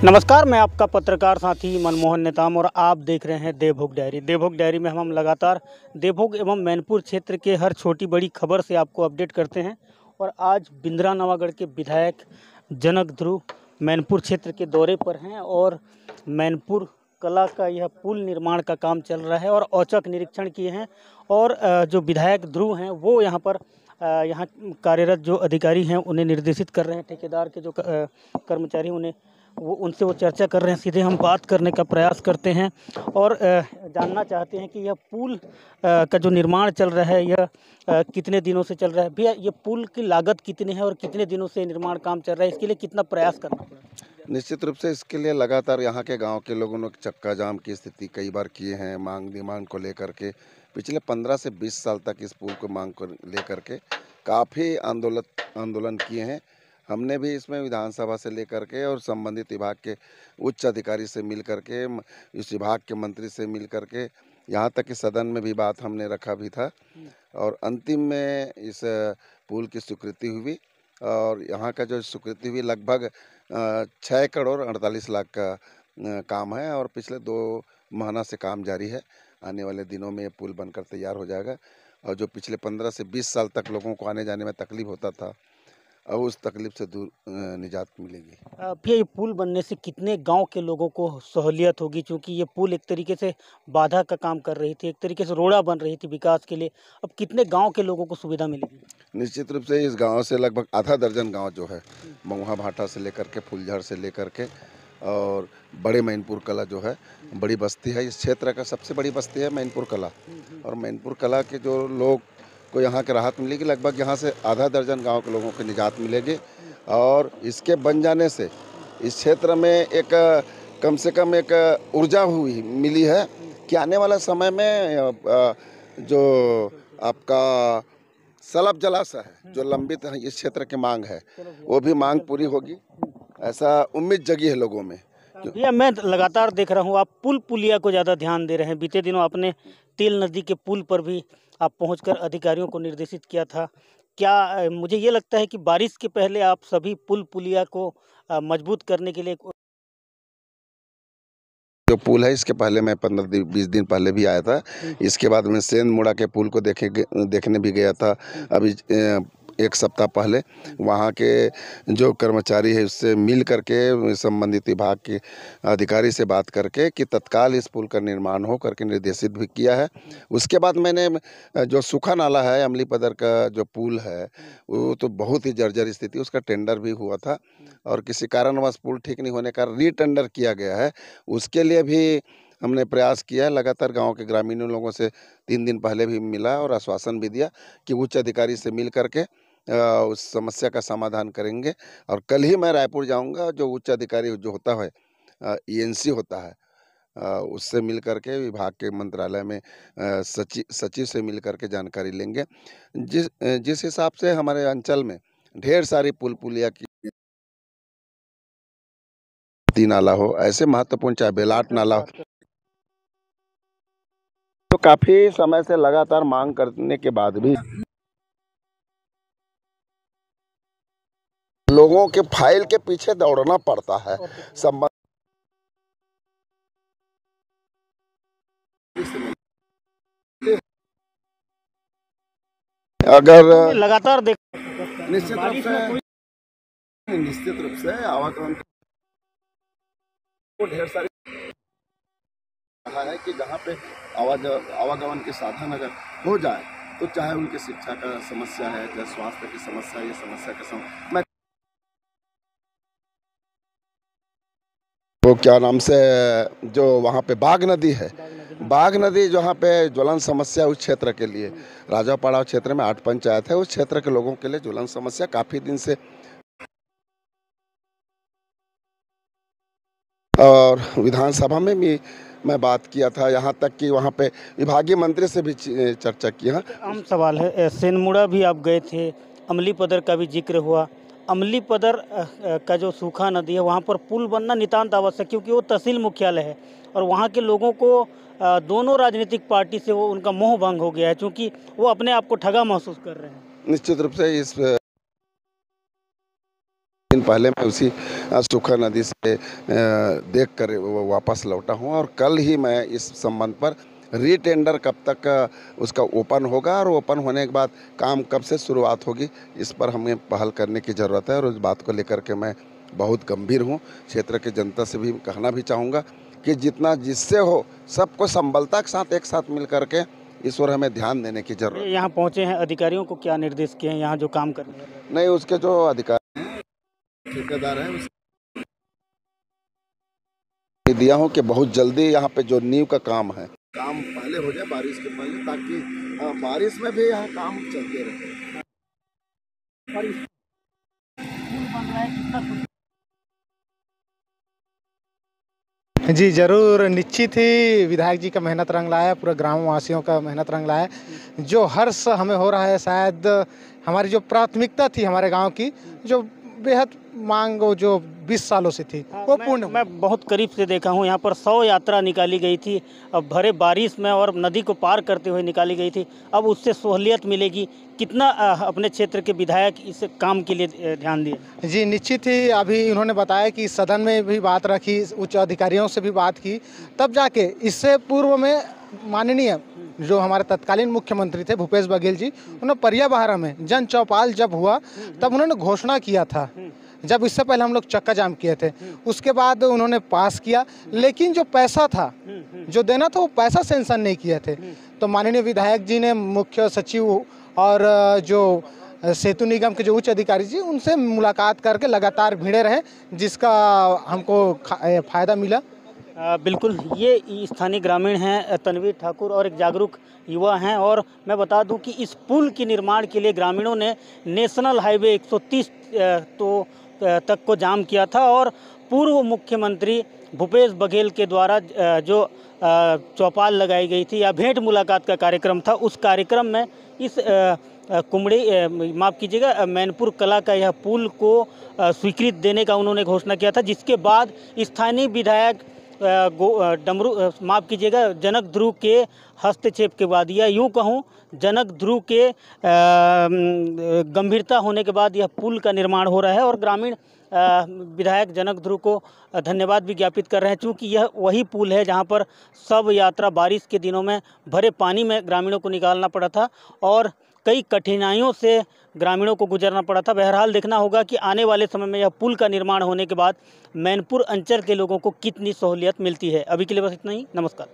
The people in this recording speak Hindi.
नमस्कार, मैं आपका पत्रकार साथी मनमोहन नेताम और आप देख रहे हैं देवभोग डायरी। देवभोग डायरी में हम लगातार देवभोग एवं मैनपुर क्षेत्र के हर छोटी बड़ी खबर से आपको अपडेट करते हैं। और आज बिंद्रा नवागढ़ के विधायक जनक ध्रुव मैनपुर क्षेत्र के दौरे पर हैं और मैनपुर कला का यह पुल निर्माण का काम चल रहा है और औचक निरीक्षण किए हैं। और जो विधायक ध्रुव हैं वो यहाँ पर यहाँ कार्यरत जो अधिकारी हैं उन्हें निर्देशित कर रहे हैं। ठेकेदार के जो कर्मचारी उन्हें वो चर्चा कर रहे हैं। सीधे हम बात करने का प्रयास करते हैं और जानना चाहते हैं कि यह पुल का जो निर्माण चल रहा है यह कितने दिनों से चल रहा है। भैया, ये पुल की लागत कितनी है और कितने दिनों से निर्माण काम चल रहा है, इसके लिए कितना प्रयास करना पड़ा? निश्चित रूप से इसके लिए लगातार यहाँ के गांव के लोगों ने चक्का जाम की स्थिति कई बार किए हैं। मांग डिमांड को लेकर के पिछले 15 से 20 साल तक इस पुल को मांग को लेकर के काफ़ी आंदोलन किए हैं। हमने भी इसमें विधानसभा से लेकर के और संबंधित विभाग के उच्च अधिकारी से मिल करके, इस विभाग के मंत्री से मिल करके, यहाँ तक कि सदन में भी बात हमने रखा भी था और अंतिम में इस पुल की स्वीकृति हुई। और यहाँ का जो स्वीकृति हुई लगभग 6 करोड़ 48 लाख का काम है और पिछले 2 महीना से काम जारी है। आने वाले दिनों में ये पुल बनकर तैयार हो जाएगा और जो पिछले 15 से 20 साल तक लोगों को आने जाने में तकलीफ होता था, अब उस तकलीफ से दूर निजात मिलेगी। भैया, ये पुल बनने से कितने गांव के लोगों को सहूलियत होगी? क्योंकि ये पुल एक तरीके से बाधा का काम कर रही थी, एक तरीके से रोड़ा बन रही थी विकास के लिए। अब कितने गांव के लोगों को सुविधा मिलेगी? निश्चित रूप से इस गांव से लगभग आधा दर्जन गांव जो है, महुआ भाटा से लेकर के फूलझड़ से लेकर के और बड़े मैनपुर कला जो है बड़ी बस्ती है। इस क्षेत्र का सबसे बड़ी बस्ती है मैनपुर कला और मैनपुर कला के जो लोग को यहाँ के राहत मिलेगी। लगभग यहाँ से आधा दर्जन गांव के लोगों को निजात मिलेगी और इसके बन जाने से इस क्षेत्र में एक कम से कम एक ऊर्जा हुई मिली है कि आने वाला समय में जो आपका सलब जलाशय है जो लंबित है, इस क्षेत्र की मांग है, वो भी मांग पूरी होगी, ऐसा उम्मीद जगी है लोगों में। भैया, मैं लगातार देख रहा हूँ आप पुलिया को ज़्यादा ध्यान दे रहे हैं। बीते दिनों आपने तेल नदी के पुल पर भी आप पहुंचकर अधिकारियों को निर्देशित किया था। क्या मुझे ये लगता है कि बारिश के पहले आप सभी पुलिया को मजबूत करने के लिए जो पुल है इसके पहले मैं 15-20 दिन पहले भी आया था। इसके बाद मैं सेंध मुड़ा के पुल को देखने भी गया था अभी 1 सप्ताह पहले। वहाँ के जो कर्मचारी है उससे मिल करके संबंधित विभाग के अधिकारी से बात करके कि तत्काल इस पुल का निर्माण हो करके निर्देशित भी किया है। उसके बाद मैंने जो सूखा नाला है अमलीपदर का जो पुल है वो तो बहुत ही जर्जर स्थिति, उसका टेंडर भी हुआ था और किसी कारणवश पुल ठीक नहीं होने का रीटेंडर किया गया है। उसके लिए भी हमने प्रयास किया है। लगातार गांव के ग्रामीणों लोगों से 3 दिन पहले भी मिला और आश्वासन भी दिया कि उच्च अधिकारी से मिल करके उस समस्या का समाधान करेंगे। और कल ही मैं रायपुर जाऊंगा, जो उच्च अधिकारी जो होता है ENC होता है उससे मिल करके विभाग के मंत्रालय में सचिव से मिल करके जानकारी लेंगे। जिस हिसाब से हमारे अंचल में ढेर सारी पुलिया की नाला हो, ऐसे महत्वपूर्ण चाहे बेलाट नाला हो, तो काफी समय से लगातार मांग करने के बाद भी लोगों के फाइल के पीछे दौड़ना पड़ता है। अगर लगातार देख निश्चित रूप से आवागमन को ढेर सारी कहा है कि जहाँ पे आवागमन के साधन अगर हो जाए तो चाहे उनकी शिक्षा का समस्या है, चाहे स्वास्थ्य की समस्या, ये समस्या का मैं वो क्या नाम से जो वहाँ पे बाघ नदी है, बाघ नदी जहाँ पे ज्वलन समस्या उस क्षेत्र के लिए, राजापाड़ा क्षेत्र में 8 पंचायत है, उस क्षेत्र के लोगों के लिए ज्वलन समस्या काफी दिन से। और विधानसभा में भी मैं बात किया था, यहाँ तक कि वहाँ पे विभागीय मंत्री से भी चर्चा की है। आम सवाल है, सेंधमुड़ा भी आप गए थे, अमलीपदर का भी जिक्र हुआ। अमलीपदर का जो सूखा नदी है वहाँ पर पुल बनना नितांत आवश्यक, क्योंकि वो तहसील मुख्यालय है और वहाँ के लोगों को दोनों राजनीतिक पार्टी से वो उनका मोह भंग हो गया है, क्योंकि वो अपने आप को ठगा महसूस कर रहे हैं। निश्चित रूप से इस पहले मैं उसी सुखा नदी से देख कर वापस लौटा हूँ और कल ही मैं इस संबंध पर रीटेंडर कब तक उसका ओपन होगा और ओपन होने के बाद काम कब से शुरुआत होगी, इस पर हमें पहल करने की ज़रूरत है। और उस बात को लेकर के मैं बहुत गंभीर हूँ। क्षेत्र की जनता से भी कहना भी चाहूँगा कि जितना जिससे हो सबको संबलता के साथ एक साथ मिल करके इस ओर हमें ध्यान देने की जरूरत है। यहाँ पहुँचे हैं, अधिकारियों को क्या निर्देश किए हैं यहाँ जो काम करने वाले? नहीं, उसके जो अधिकारी हैं, ठेकेदार हैं, दिया हूँ कि बहुत जल्दी यहाँ पे जो नींव का काम है, काम पहले हो जाए बारिश के पहले, ताकि बारिश में भी यहाँ काम चलते रहे। और इस पुल बन रहा है, कितना जी ज़रूर, निश्चित ही विधायक जी का मेहनत रंग लाया, पूरे ग्रामवासियों का मेहनत रंग लाया। जो हर्ष हमें हो रहा है, शायद हमारी जो प्राथमिकता थी हमारे गांव की, जो बेहद मांग जो 20 सालों से थी, वो पूर्ण। मैं बहुत करीब से देखा हूँ, यहाँ पर 100 यात्रा निकाली गई थी, अब भरे बारिश में और नदी को पार करते हुए निकाली गई थी। अब उससे सहूलियत मिलेगी। कितना अपने क्षेत्र के विधायक इस काम के लिए ध्यान दिए? जी निश्चित ही, अभी उन्होंने बताया कि सदन में भी बात रखी, उच्च अधिकारियों से भी बात की, तब जाके इससे पूर्व में माननीय जो हमारे तत्कालीन मुख्यमंत्री थे भूपेश बघेल जी, उन्होंने परियाबहारा में जन चौपाल जब हुआ तब उन्होंने घोषणा किया था। जब इससे पहले हम लोग चक्का जाम किए थे, उसके बाद उन्होंने पास किया, लेकिन जो पैसा था जो देना था वो पैसा सेंशन नहीं किए थे। तो माननीय विधायक जी ने मुख्य सचिव और जो सेतु निगम के जो उच्च अधिकारी जी, उनसे मुलाकात करके लगातार भिड़े रहे, जिसका हमको फायदा मिला। बिल्कुल, ये स्थानीय ग्रामीण हैं तनवीर ठाकुर और एक जागरूक युवा हैं। और मैं बता दूं कि इस पुल के निर्माण के लिए ग्रामीणों ने नेशनल हाईवे 130 तक को जाम किया था और पूर्व मुख्यमंत्री भूपेश बघेल के द्वारा जो चौपाल लगाई गई थी या भेंट मुलाकात का कार्यक्रम था, उस कार्यक्रम में इस कुमड़ी माफ़ कीजिएगा मैनपुर कला का यह पुल को स्वीकृत देने का उन्होंने घोषणा किया था, जिसके बाद स्थानीय विधायक माफ़ कीजिएगा जनक ध्रुव के हस्तक्षेप के बाद, या यूँ कहूँ जनक ध्रुव के गंभीरता होने के बाद यह पुल का निर्माण हो रहा है। और ग्रामीण विधायक जनक ध्रुव को धन्यवाद भी ज्ञापित कर रहे हैं, चूँकि यह वही पुल है जहां पर सब यात्रा बारिश के दिनों में भरे पानी में ग्रामीणों को निकालना पड़ा था और कई कठिनाइयों से ग्रामीणों को गुजरना पड़ा था। बहरहाल देखना होगा कि आने वाले समय में यह पुल का निर्माण होने के बाद मैनपुर अंचल के लोगों को कितनी सहूलियत मिलती है। अभी के लिए बस इतना ही, नमस्कार।